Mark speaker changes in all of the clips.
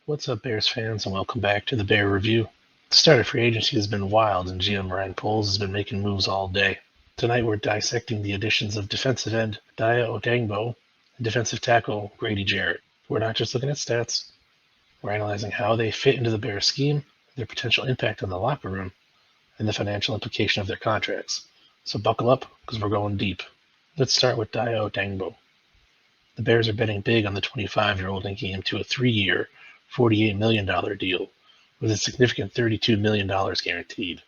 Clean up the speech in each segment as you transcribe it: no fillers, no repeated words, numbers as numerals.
Speaker 1: What's up, Bears fans, and welcome back to the Bear Review. The start of free agency has been wild, and GM Ryan Poles has been making moves all day. Tonight we're dissecting the additions of defensive end Dayo Odeyingbo and defensive tackle Grady Jarrett. We're not just looking at stats, we're analyzing how they fit into the Bears scheme, their potential impact on the locker room, and the financial implication of their contracts. So buckle up, because we're going deep. Let's start with Dayo Odeyingbo. The Bears are betting big on the 25-year-old, linking him to a 3-year, $48 million deal with a significant $32 million guaranteed.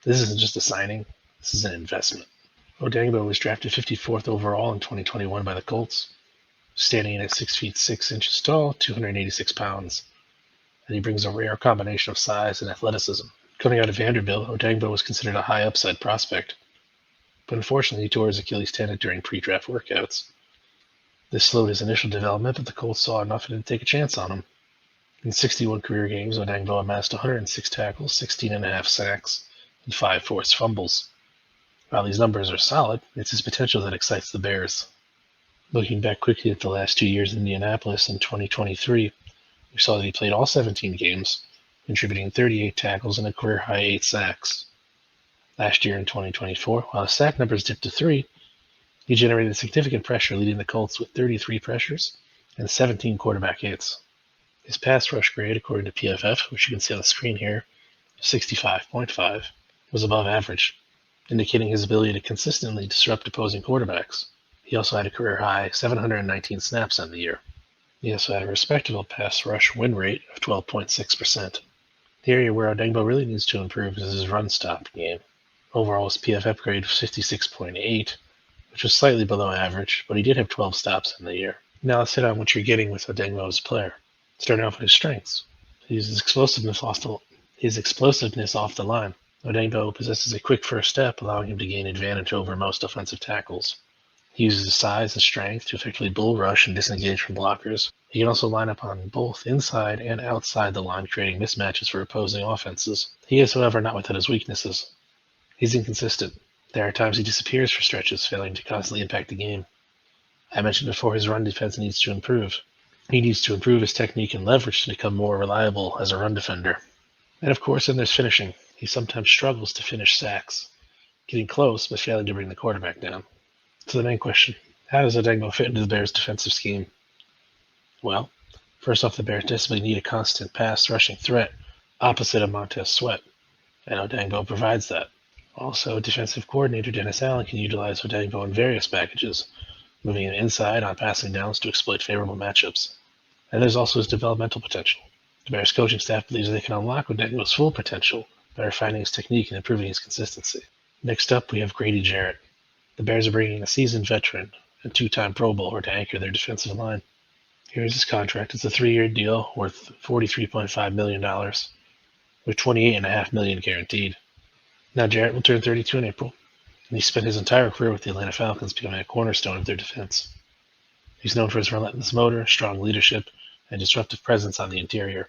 Speaker 1: This isn't just a signing, this is an investment. Odeyingbo was drafted 54th overall in 2021 by the Colts, standing in at 6 feet 6 inches tall, 286 pounds, and he brings a rare combination of size and athleticism. Coming out of Vanderbilt, Odeyingbo was considered a high upside prospect, but unfortunately he tore his Achilles tendon during pre-draft workouts. This slowed his initial development, but the Colts saw enough to take a chance on him. In 61 career games, Odeyingbo amassed 106 tackles, 16.5 sacks, and 5 forced fumbles. While these numbers are solid, it's his potential that excites the Bears. Looking back quickly at the last 2 years in Indianapolis, in 2023, we saw that he played all 17 games, contributing 38 tackles and a career-high 8 sacks. Last year in 2024, while his sack numbers dipped to 3, he generated significant pressure, leading the Colts with 33 pressures and 17 quarterback hits. His pass rush grade, according to PFF, which you can see on the screen here, 65.5, was above average, indicating his ability to consistently disrupt opposing quarterbacks. He also had a career-high 719 snaps on the year. He also had a respectable pass rush win rate of 12.6%. The area where Odeyingbo really needs to improve is his run-stop game. Overall, his PFF grade was 56.8, which was slightly below average, but he did have 12 stops in the year. Now let's hit on what you're getting with Odeyingbo as a player. Starting off with his strengths. His explosiveness off the line. Odeyingbo possesses a quick first step, allowing him to gain advantage over most offensive tackles. He uses his size and strength to effectively bull rush and disengage from blockers. He can also line up on both inside and outside the line, creating mismatches for opposing offenses. He is, however, not without his weaknesses. He's inconsistent. There are times he disappears for stretches, failing to constantly impact the game. I mentioned before his run defense needs to improve. He needs to improve his technique and leverage to become more reliable as a run defender. And of course, then there's finishing. He sometimes struggles to finish sacks, getting close but failing to bring the quarterback down. So the main question, how does Odeyingbo fit into the Bears' defensive scheme? Well, first off, the Bears desperately need a constant pass rushing threat opposite of Montez Sweat, and Odeyingbo provides that. Also, defensive coordinator Dennis Allen can utilize Odeyingbo in various packages, moving him inside on passing downs to exploit favorable matchups. And there's also his developmental potential. The Bears coaching staff believes they can unlock Odeyingbo's full potential by refining his technique and improving his consistency. Next up, we have Grady Jarrett. The Bears are bringing a seasoned veteran and 2-time Pro Bowler to anchor their defensive line. Here's his contract. It's a 3-year deal worth $43.5 million, with $28.5 million guaranteed. Now Jarrett will turn 32 in April, and he spent his entire career with the Atlanta Falcons, becoming a cornerstone of their defense. He's known for his relentless motor, strong leadership, and disruptive presence on the interior.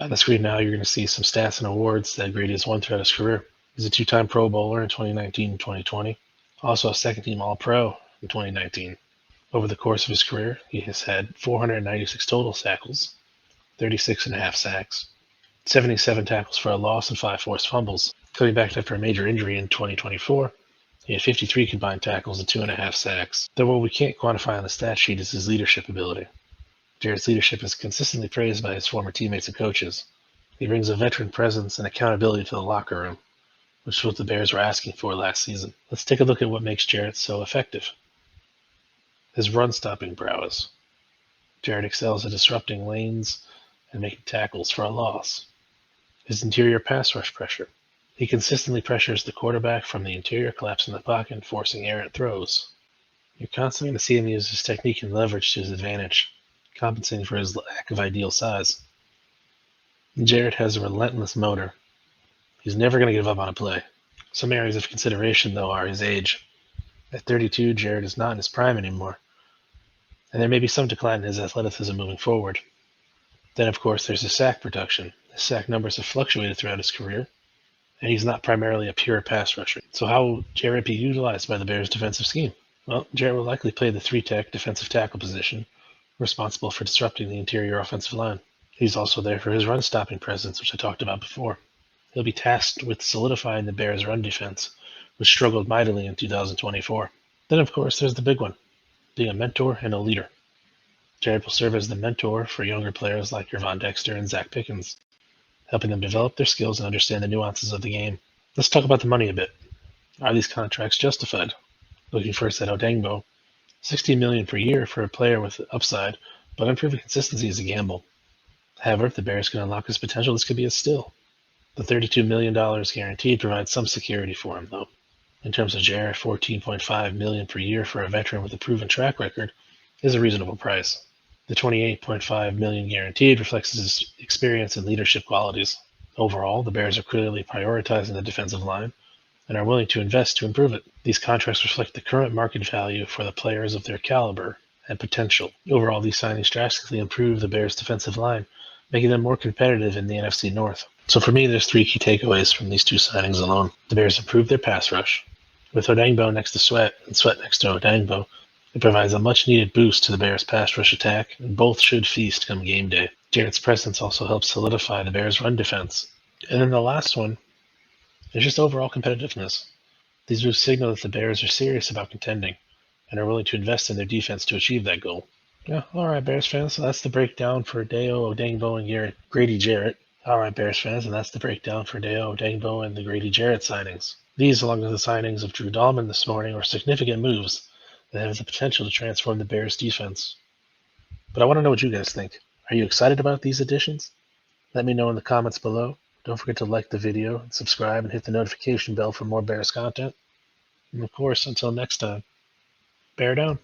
Speaker 1: On the screen now, you're going to see some stats and awards that Grady has won throughout his career. He's a 2-time Pro Bowler in 2019 and 2020, also a second-team All-Pro in 2019. Over the course of his career, he has had 496 total tackles, 36.5 sacks, 77 tackles for a loss, and 5 forced fumbles. Coming back after a major injury in 2024, he had 53 combined tackles and 2.5 sacks. Though what we can't quantify on the stat sheet is his leadership ability. Jarrett's leadership is consistently praised by his former teammates and coaches. He brings a veteran presence and accountability to the locker room, which is what the Bears were asking for last season. Let's take a look at what makes Jarrett so effective. His run-stopping prowess. Jarrett excels at disrupting lanes and making tackles for a loss. His interior pass rush pressure. He consistently pressures the quarterback from the interior, collapsing the pocket, forcing errant throws. You're constantly going to see him use his technique and leverage to his advantage, compensating for his lack of ideal size. Jarrett has a relentless motor. He's never going to give up on a play. Some areas of consideration, though, are his age. At 32, Jarrett is not in his prime anymore, and there may be some decline in his athleticism moving forward. Then, of course, there's his sack production. His sack numbers have fluctuated throughout his career, and he's not primarily a pure pass rusher. So how will Jarrett be utilized by the Bears' defensive scheme? Well, Jarrett will likely play the 3-tech defensive tackle position, responsible for disrupting the interior offensive line. He's also there for his run-stopping presence, which I talked about before. He'll be tasked with solidifying the Bears' run defense, which struggled mightily in 2024. Then, of course, there's the big one, being a mentor and a leader. Jarrett will serve as the mentor for younger players like Gervon Dexter and Zach Pickens, helping them develop their skills and understand the nuances of the game. Let's talk about the money a bit. Are these contracts justified? Looking first at Odeyingbo, $16 million per year for a player with upside, but unproven consistency is a gamble. However, if the Bears can unlock his potential, this could be a steal. The $32 million guaranteed provides some security for him, though. In terms of Jarrett, $14.5 million per year for a veteran with a proven track record is a reasonable price. The $28.5 million guaranteed reflects his experience and leadership qualities. Overall, the Bears are clearly prioritizing the defensive line and are willing to invest to improve it. These contracts reflect the current market value for the players of their caliber and potential. Overall, these signings drastically improve the Bears' defensive line, making them more competitive in the NFC North. So for me, there's three key takeaways from these two signings alone. The Bears improved their pass rush. With Odeyingbo next to Sweat and Sweat next to Odeyingbo, it provides a much-needed boost to the Bears' pass rush attack, and both should feast come game day. Jarrett's presence also helps solidify the Bears' run defense. And then the last one is just overall competitiveness. These moves signal that the Bears are serious about contending and are willing to invest in their defense to achieve that goal. Yeah, all right, Bears fans. So that's the breakdown for Dayo Odeyingbo and Grady Jarrett. All right, Bears fans, and that's the breakdown for Dayo Odeyingbo and the Grady Jarrett signings. These, along with the signings of Drew Dahlman this morning, are significant moves that have the potential to transform the Bears' defense. But I want to know what you guys think. Are you excited about these additions? Let me know in the comments below. Don't forget to like the video, and subscribe, and hit the notification bell for more Bears content. And of course, until next time, bear down.